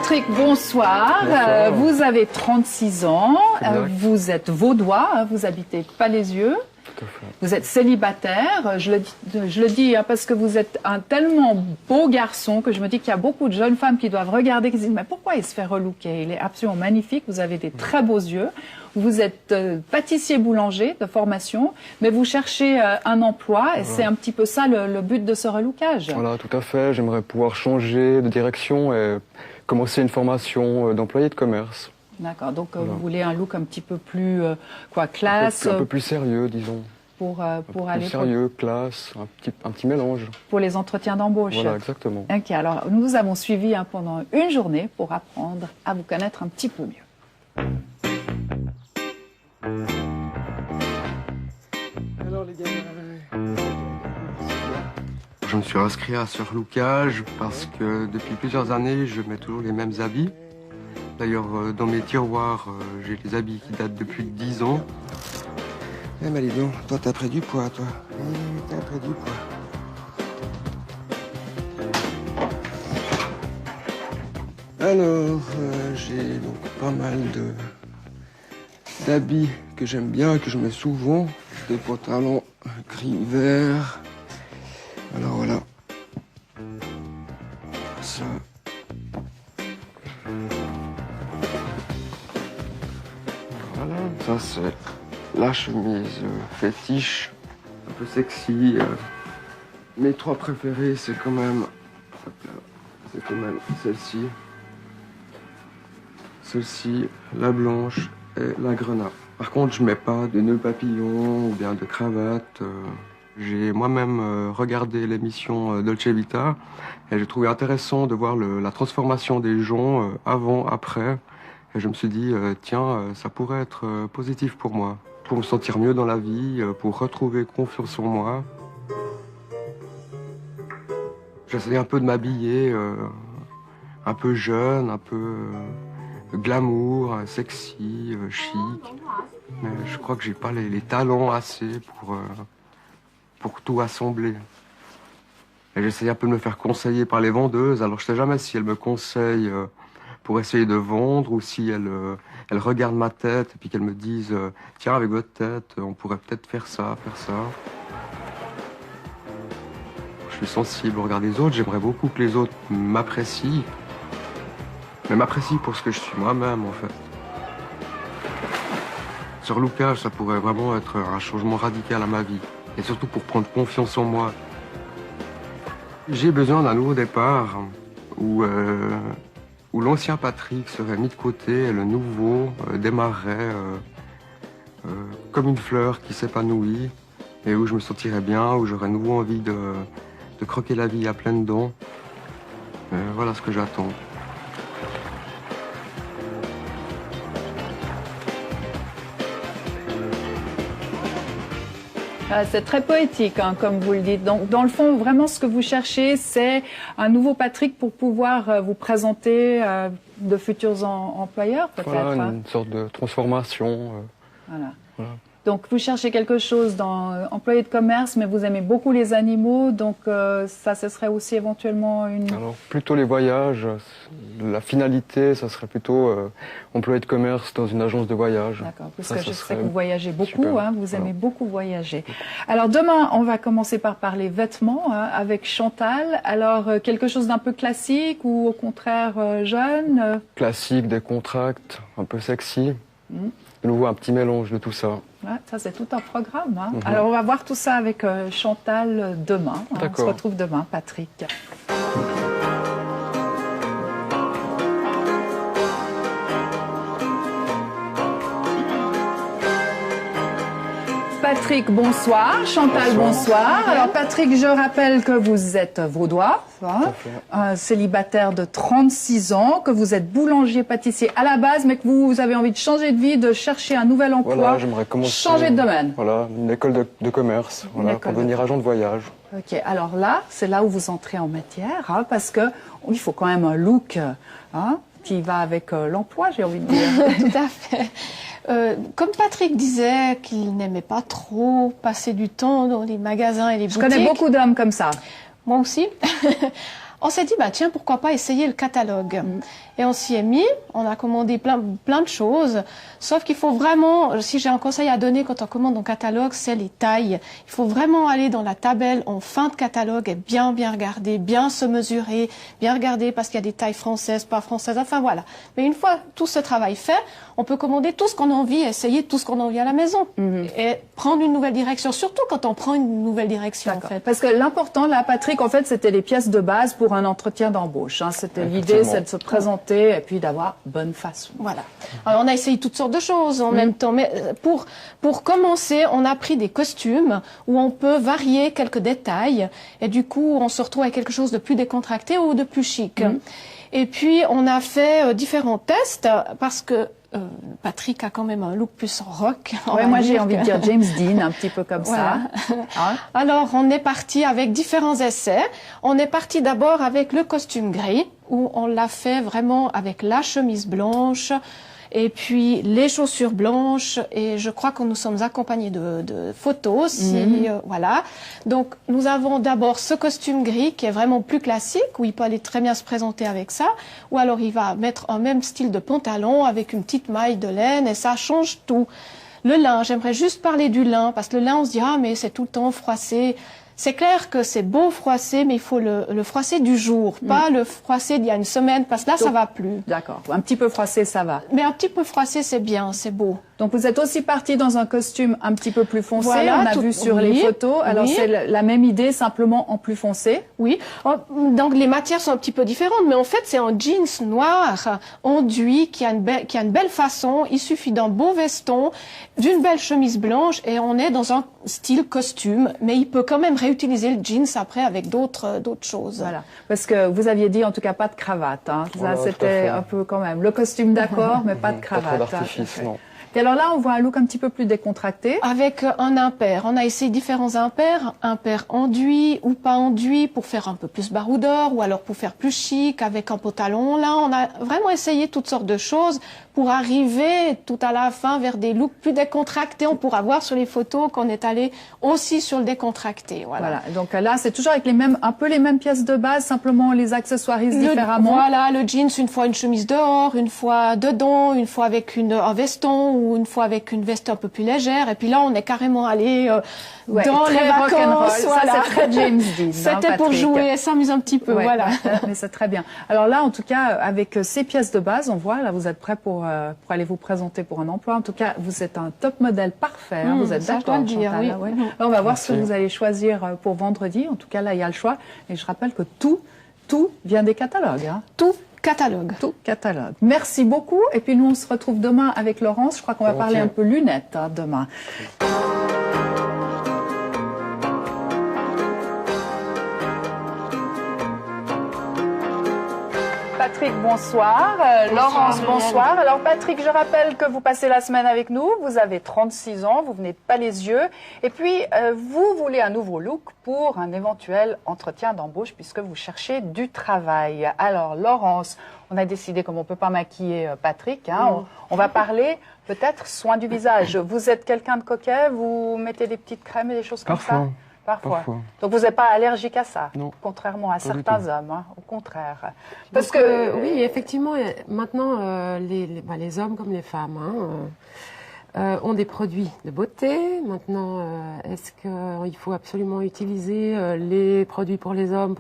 Patrick, bonsoir. Bonsoir. Vous avez 36 ans, vous êtes vaudois, vous habitez Palaisieux. Tout à fait. Vous êtes célibataire, je le dis parce que vous êtes un tellement beau garçon que je me dis qu'il y a beaucoup de jeunes femmes qui doivent regarder, qui se disent mais pourquoi il se fait relooker? Il est absolument magnifique, vous avez des très beaux yeux, vous êtes pâtissier-boulanger de formation, mais vous cherchez un emploi et c'est un petit peu ça le but de ce relookage. Voilà, tout à fait. J'aimerais pouvoir changer de direction et commencer une formation d'employé de commerce. D'accord, donc Voilà. vous voulez un look un petit peu plus classe Un peu plus sérieux, disons. pour Plus aller sérieux, classe, un petit mélange. pour les entretiens d'embauche. Voilà, exactement. Ok, alors nous vous avons suivi pendant une journée pour apprendre à vous connaître un petit peu mieux. Alors les gars, Je me suis inscrit à ce relookage parce que depuis plusieurs années, je mets toujours les mêmes habits. D'ailleurs, dans mes tiroirs, j'ai des habits qui datent depuis 10 ans. Eh mais dis donc, toi t'as pris du poids, toi. T'as pris du poids. Alors, j'ai donc pas mal d'habits que j'aime bien et que je mets souvent. Des pantalons gris-vert. Alors voilà. Ça. Voilà, ça c'est la chemise fétiche, un peu sexy. Mes trois préférées, c'est quand même celle-ci. Celle-ci, la blanche et la grenat. Par contre, je mets pas de nœuds papillons ou bien de cravate. J'ai moi-même regardé l'émission Dolce Vita et j'ai trouvé intéressant de voir la transformation des gens avant, après. Et je me suis dit, tiens, ça pourrait être positif pour moi. Pour me sentir mieux dans la vie, pour retrouver confiance en moi. J'essaie un peu de m'habiller un peu jeune, un peu glamour, sexy, chic. Mais je crois que j'ai pas les talents assez pour tout assembler. Et j'essaie un peu de me faire conseiller par les vendeuses. Alors je sais jamais si elles me conseillent pour essayer de vendre ou si elles regardent ma tête et puis qu'elles me disent tiens, avec votre tête, on pourrait peut-être faire ça, faire ça. Je suis sensible au regard des autres. J'aimerais beaucoup que les autres m'apprécient. Mais m'apprécient pour ce que je suis moi-même, en fait. Ce relookage, ça pourrait vraiment être un changement radical à ma vie. Et surtout pour prendre confiance en moi. J'ai besoin d'un nouveau départ où l'ancien Patrick serait mis de côté et le nouveau démarrerait comme une fleur qui s'épanouit et où je me sentirais bien, où j'aurais nouveau envie de croquer la vie à pleines dents. Voilà ce que j'attends. C'est très poétique, hein, comme vous le dites. Donc, dans le fond, vraiment, ce que vous cherchez, c'est un nouveau Patrick pour pouvoir vous présenter de futurs employeurs, peut-être. Voilà, une sorte de transformation. Voilà. Voilà. Donc, vous cherchez quelque chose dans employé de commerce, mais vous aimez beaucoup les animaux, donc ça, ce serait aussi éventuellement une... Alors, plutôt les voyages. La finalité, ça serait plutôt employé de commerce dans une agence de voyage. D'accord, parce Ça, que ça je sais serait que vous voyagez beaucoup, super. hein, vous aimez Voilà. beaucoup voyager. Alors demain, on va commencer par parler vêtements hein, avec Chantal. Alors quelque chose d'un peu classique ou au contraire jeune Classique, décontracté, un peu sexy. De nouveau, un petit mélange de tout ça. Ouais, ça c'est tout un programme. Hein. Alors on va voir tout ça avec Chantal demain. Hein. On se D'accord. retrouve demain, Patrick. Patrick, bonsoir. Chantal, bonsoir. Alors Patrick, je rappelle que vous êtes vaudois, hein, célibataire de 36 ans, que vous êtes boulanger-pâtissier à la base, mais que vous avez envie de changer de vie, de chercher un nouvel emploi, Voilà, j'aimerais commencer. changer de domaine. Voilà, une école de commerce, voilà, école pour de devenir agent de voyage. Ok, alors là, c'est là où vous entrez en matière, hein, parce que il faut quand même un look hein, qui va avec l'emploi, j'ai envie de dire. Tout à fait. Comme Patrick disait qu'il n'aimait pas trop passer du temps dans les magasins et les Je boutiques. connais beaucoup d'hommes comme ça. Moi aussi. On s'est dit, bah, tiens, pourquoi pas essayer le catalogue. Et on s'y est mis, on a commandé plein de choses, sauf qu'il faut vraiment, si j'ai un conseil à donner quand on commande en catalogue, c'est les tailles. Il faut vraiment aller dans la tabelle en fin de catalogue et bien regarder, bien se mesurer, bien regarder parce qu'il y a des tailles françaises, pas françaises, enfin voilà. Mais une fois tout ce travail fait, on peut commander tout ce qu'on a envie, essayer tout ce qu'on a envie à la maison et prendre une nouvelle direction, surtout quand on prend une nouvelle direction en fait. Parce que l'important là, Patrick, en fait, c'était les pièces de base pour un entretien d'embauche. Hein. C'était l'idée, c'est de se présenter et puis d'avoir bonne façon. Voilà. Alors, on a essayé toutes sortes de choses en même temps, mais pour commencer, on a pris des costumes où on peut varier quelques détails et du coup, on se retrouve avec quelque chose de plus décontracté ou de plus chic. Et puis, on a fait différents tests parce que Patrick a quand même un look plus rock. Ouais, moi j'ai envie de dire James Dean, un petit peu comme ça. Hein? Alors on est parti avec différents essais. On est parti d'abord avec le costume gris, où on l'a fait vraiment avec la chemise blanche, et puis les chaussures blanches, et je crois que nous sommes accompagnés de photos aussi, voilà. Donc nous avons d'abord ce costume gris qui est vraiment plus classique, où il peut aller très bien se présenter avec ça, ou alors il va mettre un même style de pantalon avec une petite maille de laine, et ça change tout. Le lin, j'aimerais juste parler du lin, parce que le lin on se dit, ah mais c'est tout le temps froissé. C'est clair que c'est beau froisser, mais il faut le froisser du jour, pas le froisser d'il y a une semaine, parce que là, ça va plus. D'accord. Un petit peu froissé, ça va. Mais un petit peu froissé, c'est bien, c'est beau. Donc vous êtes aussi parti dans un costume un petit peu plus foncé, voilà, on a vu sur les photos. Alors c'est la même idée, simplement en plus foncé. Oui, donc les matières sont un petit peu différentes, mais en fait c'est un jeans noir, enduit, qui a une belle façon. Il suffit d'un beau veston, d'une belle chemise blanche, et on est dans un style costume, mais il peut quand même réutiliser le jeans après avec d'autres choses. Voilà, parce que vous aviez dit en tout cas pas de cravate. Hein. Voilà, ça c'était un peu quand même le costume d'accord, mais pas de cravate. Pas trop d'artifice, non. Et alors là, on voit un look un petit peu plus décontracté. Avec un impair. On a essayé différents impairs. Impair enduit ou pas enduit pour faire un peu plus baroudeur ou alors pour faire plus chic avec un pantalon. Là, on a vraiment essayé toutes sortes de choses pour arriver tout à la fin vers des looks plus décontractés. On pourra voir sur les photos qu'on est allé aussi sur le décontracté. Voilà. Donc là, c'est toujours avec un peu les mêmes pièces de base, simplement on les accessoirise différemment. Voilà, le jeans, une fois une chemise dehors, une fois dedans, une fois avec un veston ou une fois avec une veste un peu plus légère. Et puis là, on est carrément allé dans les vacances. Voilà. Ça, c'est très James Dean. C'était pour jouer et s'amuser un petit peu. Voilà. Mais c'est très bien. Alors là, en tout cas, avec ces pièces de base, on voit, là, vous êtes prêts pour aller vous présenter pour un emploi. En tout cas, vous êtes un top modèle parfait. Hein, vous êtes d'accord, Chantal, oui. là, ouais. Là, on va voir ce que vous allez choisir pour vendredi. En tout cas, là, il y a le choix. Et je rappelle que tout vient des catalogues. Hein. Tout catalogue. Tout catalogue. Merci beaucoup. Et puis nous, on se retrouve demain avec Laurence. Je crois qu'on va parler un peu lunettes demain. Patrick, bonsoir. Laurence, bonsoir. Alors Patrick, je rappelle que vous passez la semaine avec nous. Vous avez 36 ans, vous venez pas les yeux. Et puis, vous voulez un nouveau look pour un éventuel entretien d'embauche puisque vous cherchez du travail. Alors Laurence, on a décidé, comme on ne peut pas maquiller Patrick, hein, on va parler peut-être soins du visage. Vous êtes quelqu'un de coquet, vous mettez des petites crèmes et des choses comme ça? Parfois. Donc vous n'êtes pas allergique à ça, non. Contrairement à certains hommes, hein, au contraire. Parce que oui, effectivement, maintenant les hommes comme les femmes ont des produits de beauté. Maintenant, est-ce qu'il faut absolument utiliser les produits pour les hommes?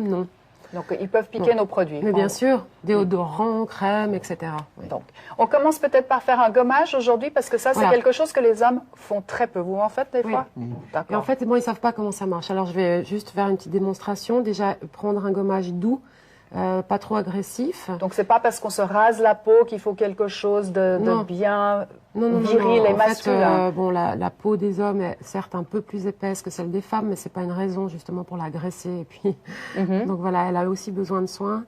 Non. Donc ils peuvent piquer nos produits. Mais bien sûr, déodorants, crèmes, etc. Oui. Donc, on commence peut-être par faire un gommage aujourd'hui parce que ça, c'est quelque chose que les hommes font très peu. Vous en faites des fois? D'accord. Et en fait, ils savent pas comment ça marche. Alors, je vais juste faire une petite démonstration. Déjà, prendre un gommage doux, pas trop agressif. Donc, c'est pas parce qu'on se rase la peau qu'il faut quelque chose de bien viril et masculin. En fait, la peau des hommes est certes un peu plus épaisse que celle des femmes, mais c'est pas une raison justement pour l'agresser. Et puis, donc voilà, elle a aussi besoin de soins.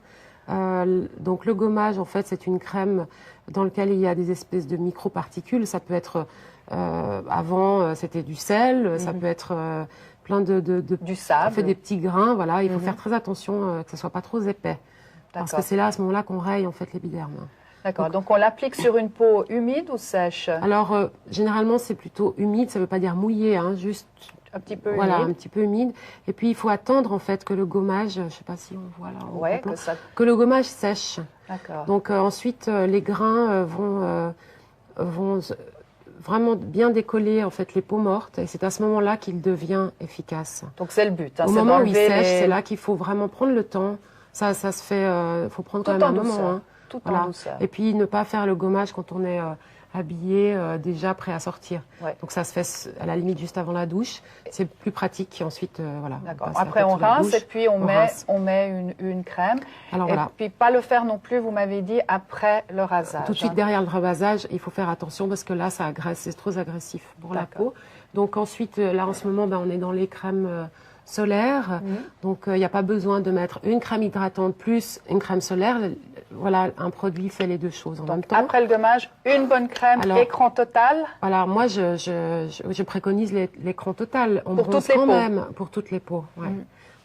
Donc le gommage, en fait, c'est une crème dans laquelle il y a des espèces de microparticules. Ça peut être avant, c'était du sel, ça peut être plein du sable. Ça fait des petits grains. Voilà, il faut faire très attention que ça soit pas trop épais, parce que c'est là à ce moment-là qu'on raye en fait l'épiderme. D'accord. Donc on l'applique sur une peau humide ou sèche? Alors généralement c'est plutôt humide. Ça veut pas dire mouillé, hein, juste Un petit peu voilà, humide. un petit peu humide. Et puis il faut attendre en fait que le gommage, je sais pas si on voit là, Ouais, que le gommage sèche. D'accord. Donc ensuite les grains vont vraiment bien décoller en fait les peaux mortes et c'est à ce moment-là qu'il devient efficace. Donc c'est le but. Hein, Au moment où il sèche, c'est là qu'il faut vraiment prendre le temps. Ça se fait, faut prendre quand même un moment. Hein. Tout Voilà. en douceur. Et puis ne pas faire le gommage quand on est habillé, déjà prêt à sortir. Ouais. Donc ça se fait à la limite juste avant la douche. C'est plus pratique. Et ensuite, voilà. D'accord. passe Après, la on tête sous la rince douche, et puis on met une crème. Alors et voilà. puis pas le faire non plus, vous m'avez dit, après le rasage. Tout de suite derrière le rasage, il faut faire attention parce que là, ça agresse, c'est trop agressif pour la peau. Donc ensuite, là en ce moment, on est dans les crèmes solaires. Donc il n'y a pas besoin de mettre une crème hydratante plus une crème solaire. Voilà, un produit fait les deux choses en même temps. Après le gommage, une bonne crème, Alors, écran total. Alors moi, je préconise l'écran total. On Pour bronze toutes les quand peaux. même pour toutes les peaux. Ouais.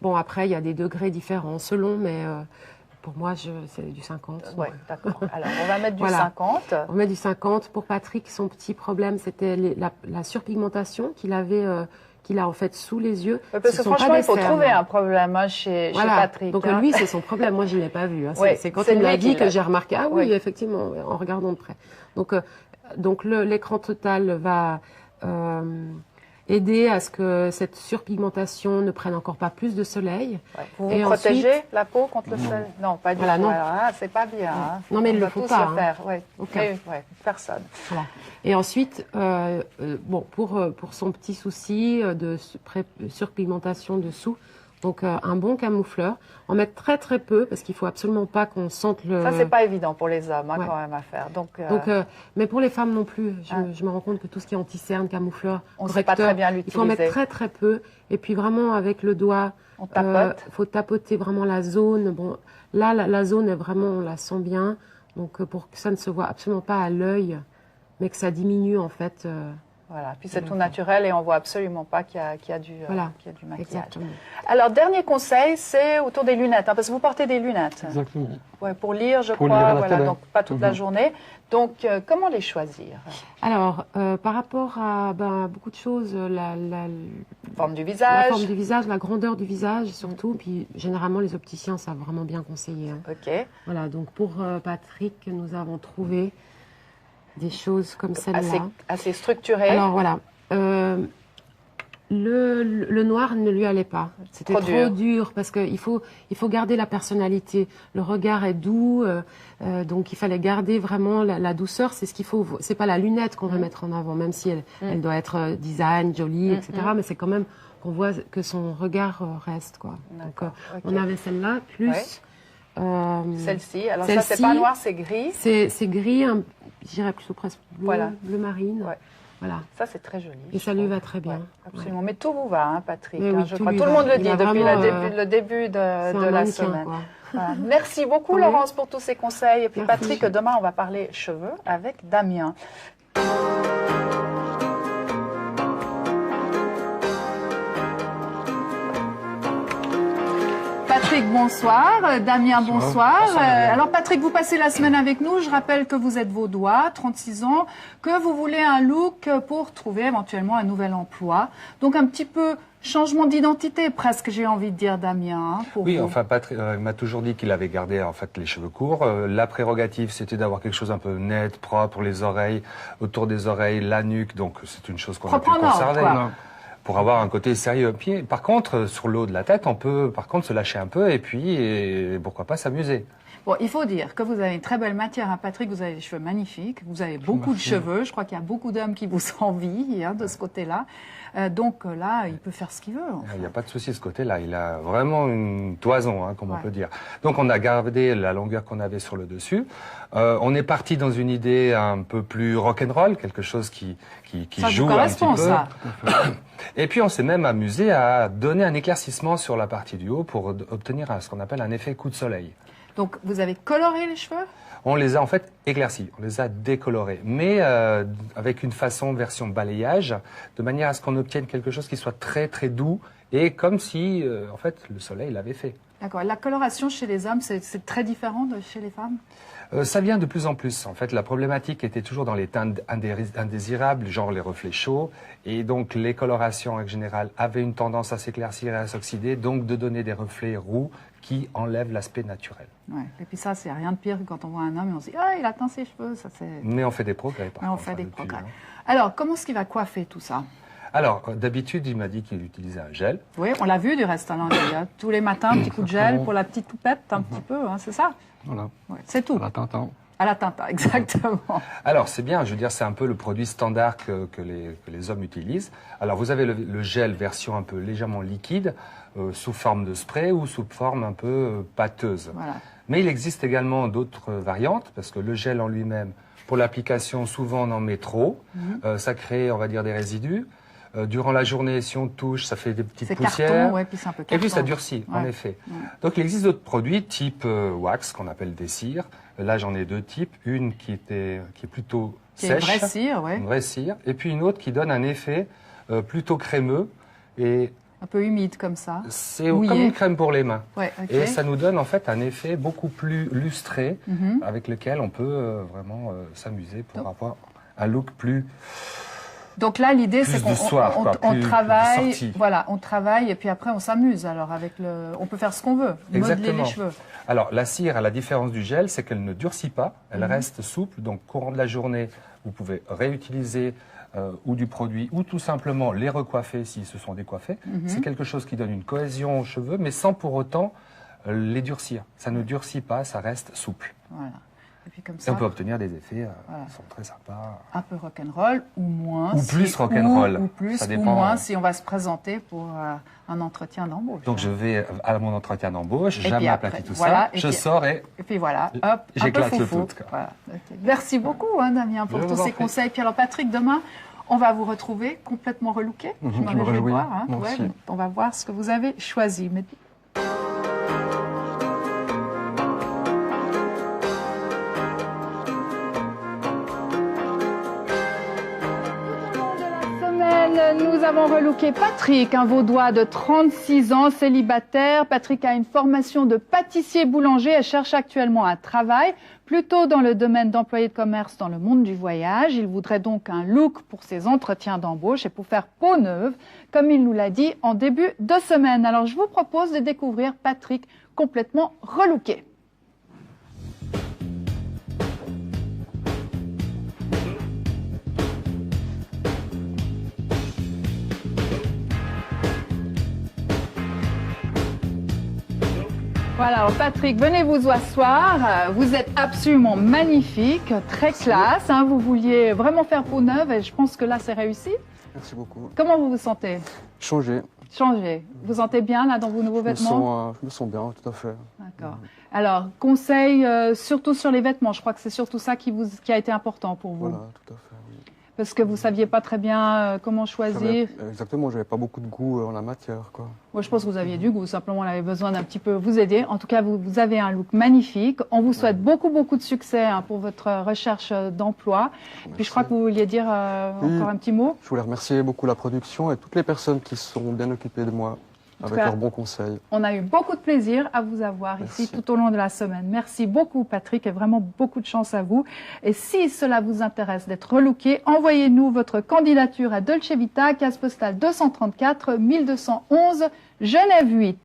Bon, après, il y a des degrés différents selon, mais pour moi, c'est du 50. Oui, d'accord. Alors, on va mettre du Voilà. 50. On met du 50. Pour Patrick, son petit problème, c'était la surpigmentation qu'il a en fait sous les yeux. Parce que Ce sont pas franchement, des il faut cernes. trouver un problème hein, chez Patrick. Donc hein. lui, c'est son problème. Moi, je ne l'ai pas vu. Hein. Ouais, C'est quand c'est il me l'a lui dit qui que l'a. j'ai remarqué. Ah oui, Oui. effectivement, en regardant de près. Donc l'écran total va aider à ce que cette surpigmentation ne prenne encore pas plus de soleil. Ouais. Vous Et protégez ensuite- la peau contre le soleil? Non, pas du Voilà, tout. non. Alors, hein, c'est pas bien. Hein. Non, mais on ils le doit font tous pas, le hein. faire. Ouais. Aucun. Ouais, personne. Voilà. Et ensuite, bon, pour son petit souci de surpigmentation dessous, donc un bon camoufleur, en mettre très très peu parce qu'il faut absolument pas qu'on sente le. Ça, c'est pas évident pour les hommes hein, Ouais. quand même à faire. Donc, Mais pour les femmes non plus, Ah. je me rends compte que tout ce qui est anti-cerne, camoufleur, on ne sait pas correcteur, très bien il faut en mettre l'utiliser. très très peu. Et puis vraiment avec le doigt, On tapote. faut tapoter vraiment la zone. Bon, là la zone est vraiment, on la sent bien. Donc pour que ça ne se voit absolument pas à l'œil, mais que ça diminue en fait. Voilà. Puis c'est tout naturel et on voit absolument pas qu'il y a du maquillage. Exactement. Alors, dernier conseil, c'est autour des lunettes, hein, parce que vous portez des lunettes. Exactement. Ouais, pour lire, je Pour crois, lire à la voilà, télé. donc pas toute la journée. Donc, comment les choisir? Alors, par rapport à beaucoup de choses, la Forme du la visage. forme du visage, la grandeur du visage surtout, puis généralement les opticiens savent vraiment bien conseiller. Hein. Ok. Voilà, donc pour Patrick, nous avons trouvé des choses comme celle-là. Assez structuré. Alors voilà, le noir ne lui allait pas. C'était trop dur parce qu'il faut garder la personnalité. Le regard est doux, donc il fallait garder vraiment la douceur. C'est ce qu'il faut. C'est pas la lunette qu'on va mettre en avant, même si elle doit être design, jolie, etc. Mais c'est quand même qu'on voit que son regard reste quoi. Donc on avait celle-là plus. Celle-ci. Alors ça c'est pas noir, c'est gris. C'est gris, je dirais plutôt presque bleu marine. Ouais. Voilà. Ça, c'est très joli. Et ça lui va très bien. Ouais, absolument. Ouais. Mais tout vous va, hein, Patrick. Oui, je crois. Tout le monde le dit depuis le début de la semaine. Voilà. Merci beaucoup, Laurence, pour tous ces conseils. Et puis, Patrick, demain, on va parler cheveux avec Damien. Patrick, bonsoir. Damien, bonsoir. Alors Patrick, vous passez la semaine avec nous. Je rappelle que vous êtes vaudois, 36 ans, que vous voulez un look pour trouver éventuellement un nouvel emploi. Donc un petit peu changement d'identité presque, j'ai envie de dire, Damien. Hein, pour oui, vous. enfin Patrick m'a toujours dit qu'il avait gardé en fait les cheveux courts. La prérogative, c'était d'avoir quelque chose un peu net, propre, les oreilles, autour des oreilles, la nuque. Donc c'est une chose qu'on a pu conserver. Pour avoir un côté sérieux. Puis, par contre, sur le haut de la tête, on peut, par contre, se lâcher un peu et puis, pourquoi pas s'amuser. Bon, il faut dire que vous avez une très belle matière, hein, Patrick. Vous avez des cheveux magnifiques. Vous avez beaucoup de cheveux. Je crois qu'il y a beaucoup d'hommes qui vous envient hein, de ce côté-là. Donc là, il peut faire ce qu'il veut. Enfin. Il n'y a pas de souci de ce côté-là. Il a vraiment une toison, hein, comme on peut dire. Donc, on a gardé la longueur qu'on avait sur le dessus. On est parti dans une idée un peu plus rock'n'roll, quelque chose qui joue un petit peu. Ça. Et puis, on s'est même amusé à donner un éclaircissement sur la partie du haut pour obtenir ce qu'on appelle un effet coup de soleil. Donc, vous avez coloré les cheveux ? On les a en fait éclaircis, on les a décolorés, mais avec une façon version balayage, de manière à ce qu'on obtienne quelque chose qui soit très très doux et comme si en fait le soleil l'avait fait. D'accord. La coloration chez les hommes, c'est très différent de chez les femmes ? Ça vient de plus en plus. En fait, la problématique était toujours dans les teintes indésirables, genre les reflets chauds. Et donc, les colorations, en général, avaient une tendance à s'éclaircir et à s'oxyder, donc de donner des reflets roux qui enlèvent l'aspect naturel. Ouais. Et puis ça, c'est rien de pire que quand on voit un homme et on se dit « Ah, il a teint ses cheveux ». Ça, mais on fait des progrès, par contre. On fait des depuis, progrès. hein. Alors, comment est-ce qu'il va coiffer tout ça? Alors, d'habitude, il m'a dit qu'il utilisait un gel. Oui, on l'a vu du reste, Alain. Tous les matins, un petit coup de gel pour la petite toupette, un petit peu, hein, c'est ça? Voilà. Ouais, c'est tout. À la Tintin. À la Tintin, exactement. Alors, c'est bien, je veux dire, c'est un peu le produit standard que les hommes utilisent. Alors, vous avez le gel version un peu légèrement liquide, sous forme de spray ou sous forme un peu pâteuse. Voilà. Mais il existe également d'autres variantes, parce que le gel en lui-même, pour l'application, souvent on en met trop. Ça crée, on va dire, des résidus. Durant la journée, si on touche, ça fait des petites poussières. Carton, ouais, puis c'est un peu carton. Et puis ça durcit, en effet. Donc il existe d'autres produits type wax, qu'on appelle des cires. Là, j'en ai deux types. Une qui est plutôt sèche. Une vraie cire, ouais. Une vraie cire. Et puis une autre qui donne un effet plutôt crémeux. Et un peu humide comme ça. c'est comme une crème pour les mains. Ouais, okay. Et ça nous donne en fait un effet beaucoup plus lustré avec lequel on peut vraiment s'amuser pour avoir un look plus... Donc là, l'idée, c'est qu'on travaille, voilà, on travaille et puis après on s'amuse. Alors on peut faire ce qu'on veut, modeler les cheveux. Alors la cire, à la différence du gel, c'est qu'elle ne durcit pas, elle reste souple. Donc courant de la journée, vous pouvez réutiliser ou du produit ou tout simplement les recoiffer si ce sont décoiffés. C'est quelque chose qui donne une cohésion aux cheveux, mais sans pour autant les durcir. Ça ne durcit pas, ça reste souple. Voilà. Et puis comme et ça, on peut obtenir des effets qui sont très sympas. Un peu rock'n'roll ou moins. Ou plus rock'n'roll. Ou plus ça ou dépend, moins si on va se présenter pour un entretien d'embauche. Donc je vais à mon entretien d'embauche, j'aplatis tout ça, je sors et puis voilà, hop, j'éclate le tout. Voilà. Okay. Merci beaucoup Damien pour tous ces conseils. Puis alors Patrick, demain, on va vous retrouver complètement relooké. Je me réjouis. On va voir ce que vous avez choisi. Mais... Nous avons relooké Patrick, un Vaudois de 36 ans, célibataire. Patrick a une formation de pâtissier-boulanger et cherche actuellement un travail, plutôt dans le domaine d'employé de commerce dans le monde du voyage. Il voudrait donc un look pour ses entretiens d'embauche et pour faire peau neuve, comme il nous l'a dit en début de semaine. Alors je vous propose de découvrir Patrick complètement relooké. Voilà, alors Patrick, venez vous asseoir. Vous êtes absolument magnifique, très classe. Hein, vous vouliez vraiment faire peau neuve et je pense que là, c'est réussi. Merci beaucoup. Comment vous vous sentez? Changé. Changé. Vous sentez bien là dans vos nouveaux vêtements? Je me sens bien, tout à fait. D'accord. Alors, conseil surtout sur les vêtements. Je crois que c'est surtout ça qui a été important pour vous. Voilà, tout à fait. Oui. Parce que vous saviez pas très bien comment choisir. Exactement, j'avais pas beaucoup de goût en la matière, quoi. Moi, je pense que vous aviez du goût. Simplement, on avait besoin d'un petit peu vous aider. En tout cas, vous avez un look magnifique. On vous souhaite beaucoup de succès pour votre recherche d'emploi. Puis, je crois que vous vouliez dire encore un petit mot. Je voulais remercier beaucoup la production et toutes les personnes qui se sont bien occupées de moi avec leurs bons conseils. On a eu beaucoup de plaisir à vous avoir ici tout au long de la semaine. Merci beaucoup, Patrick, et vraiment beaucoup de chance à vous. Et si cela vous intéresse d'être relooké, envoyez-nous votre candidature à Dolce Vita, case postale 234 1211, Genève 8.